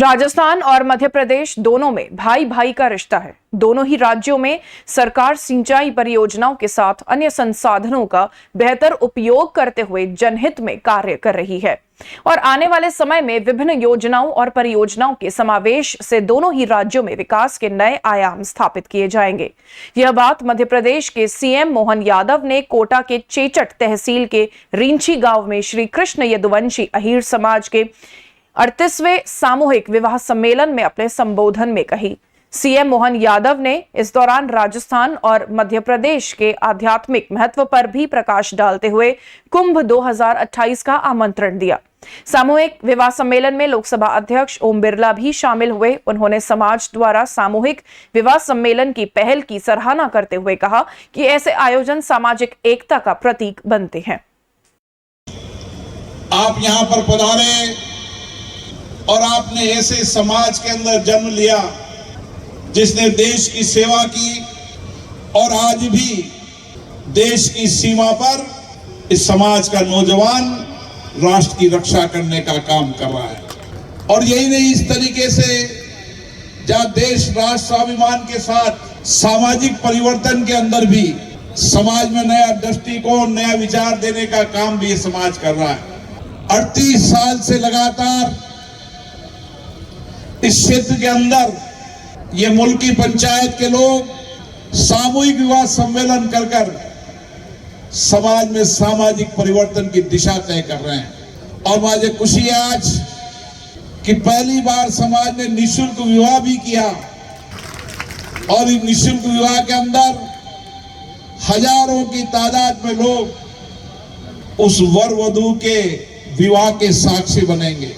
राजस्थान और मध्य प्रदेश दोनों में भाई भाई का रिश्ता है। दोनों ही राज्यों में सरकार सिंचाई परियोजनाओं के साथ अन्य संसाधनों का बेहतर उपयोग करते हुए जनहित में कार्य कर रही है और आने वाले समय में विभिन्न योजनाओं और परियोजनाओं के समावेश से दोनों ही राज्यों में विकास के नए आयाम स्थापित किए जाएंगे। यह बात मध्य प्रदेश के सीएम मोहन यादव ने कोटा के चेचट तहसील के रींची गांव में श्री कृष्ण यदुवंशी अहीर समाज के 38वें सामूहिक विवाह सम्मेलन में अपने संबोधन में कही। सीएम मोहन यादव ने इस दौरान राजस्थान और मध्य प्रदेश के आध्यात्मिक महत्व पर भी प्रकाश डालते हुए कुंभ 2028 का आमंत्रण दिया। सामूहिक विवाह सम्मेलन में लोकसभा अध्यक्ष ओम बिरला भी शामिल हुए। उन्होंने समाज द्वारा सामूहिक विवाह सम्मेलन की पहल की सराहना करते हुए कहा कि ऐसे आयोजन सामाजिक एकता का प्रतीक बनते हैं। आप यहाँ पर पधारे और आपने ऐसे समाज के अंदर जन्म लिया जिसने देश की सेवा की और आज भी देश की सीमा पर इस समाज का नौजवान राष्ट्र की रक्षा करने का काम कर रहा है। और यही नहीं, इस तरीके से जहां देश राष्ट्र स्वाभिमान के साथ सामाजिक परिवर्तन के अंदर भी समाज में नया दृष्टिकोण, नया विचार देने का काम भी ये समाज कर रहा है। 38 साल से लगातार इस क्षेत्र के अंदर ये मुल्क की पंचायत के लोग सामूहिक विवाह सम्मेलन कर कर समाज में सामाजिक परिवर्तन की दिशा तय कर रहे हैं। और मुझे खुशी है आज कि पहली बार समाज ने निःशुल्क विवाह भी किया और इस निःशुल्क विवाह के अंदर हजारों की तादाद में लोग उस वर वधू के विवाह के साक्षी बनेंगे।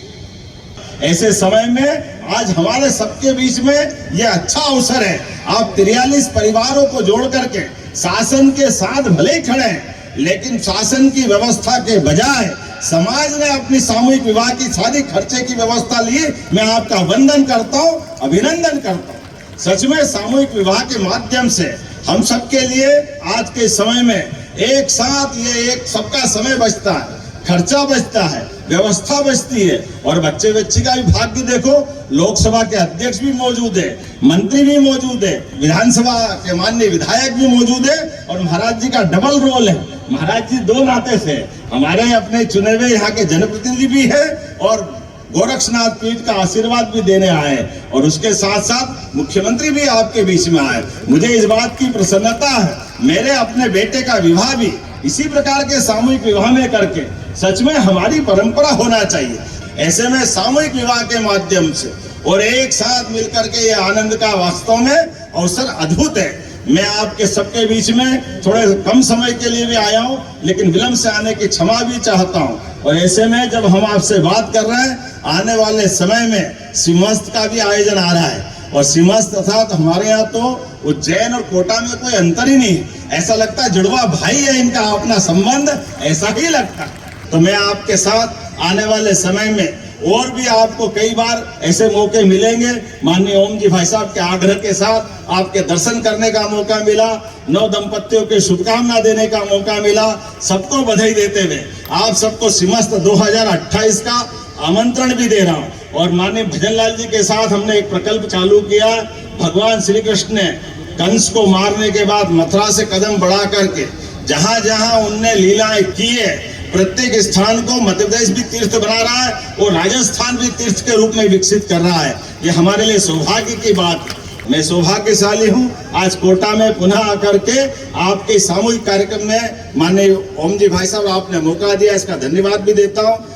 ऐसे समय में आज हमारे सबके बीच में यह अच्छा अवसर है। आप 43 परिवारों को जोड़ करके शासन के साथ भले ही खड़े हैं, लेकिन शासन की व्यवस्था के बजाय समाज ने अपनी सामूहिक विवाह की सारी खर्चे की व्यवस्था ली। मैं आपका वंदन करता हूँ, अभिनंदन करता हूँ। सच में सामूहिक विवाह के माध्यम से हम सबके लिए आज के समय में एक साथ ये एक सबका समय बचता है, खर्चा बचता है, व्यवस्था बचती है। और बच्चे बच्ची का भी भाग्य देखो, लोकसभा के अध्यक्ष भी मौजूद है, मंत्री भी मौजूद है, विधानसभा के माननीय विधायक भी मौजूद है और महाराज जी का डबल रोल है। महाराज जी दो नाते से हमारे अपने चुने हुए यहाँ के जनप्रतिनिधि भी है और गोरक्षनाथ पीठ का आशीर्वाद भी देने आए और उसके साथ साथ मुख्यमंत्री भी आपके बीच में आए। मुझे इस बात की प्रसन्नता है, मेरे अपने बेटे का विवाह भी इसी प्रकार के सामूहिक विवाह में करके सच में हमारी परंपरा होना चाहिए। ऐसे में सामूहिक विवाह के माध्यम से और एक साथ मिलकर के ये आनंद का वास्तव में अवसर अद्भुत है। मैं आपके सबके बीच में थोड़े कम समय के लिए भी आया हूँ, लेकिन विलंब से आने की क्षमा भी चाहता हूँ। और ऐसे में जब हम आपसे बात कर रहे हैं, आने वाले समय में सिंहस्थ का भी आयोजन आ रहा है और सिंहस्थ अर्थात हमारे यहाँ तो उज्जैन और कोटा में कोई अंतर ही नहीं है। ऐसा लगता है जुड़वा भाई है इनका अपना संबंध, ऐसा ही लगता है। तो मैं आपके साथ आने वाले समय में और भी आपको कई बार ऐसे मौके मिलेंगे। माननीय ओम जी भाई साहब के आग्रह के साथ आपके दर्शन करने का मौका मिला, नव दंपतियों के शुभकामना देने का मौका मिला। सबको बधाई देते हुए आप सबको सिंहस्थ 2028 का आमंत्रण भी दे रहा हूँ। और माननीय भजनलाल जी के साथ हमने एक प्रकल्प चालू किया। भगवान श्री कृष्ण ने कंस को मारने के बाद मथुरा से कदम बढ़ा करके जहां जहां उनने लीलाएं की है, प्रत्येक स्थान को मध्य प्रदेश भी तीर्थ बना रहा है और राजस्थान भी तीर्थ के रूप में विकसित कर रहा है। ये हमारे लिए सौभाग्य की बात है। मैं सौभाग्यशाली हूँ आज कोटा में पुनः आकर के आपके सामूहिक कार्यक्रम में माननीय ओम जी भाई साहब आपने मौका दिया, इसका धन्यवाद भी देता हूँ।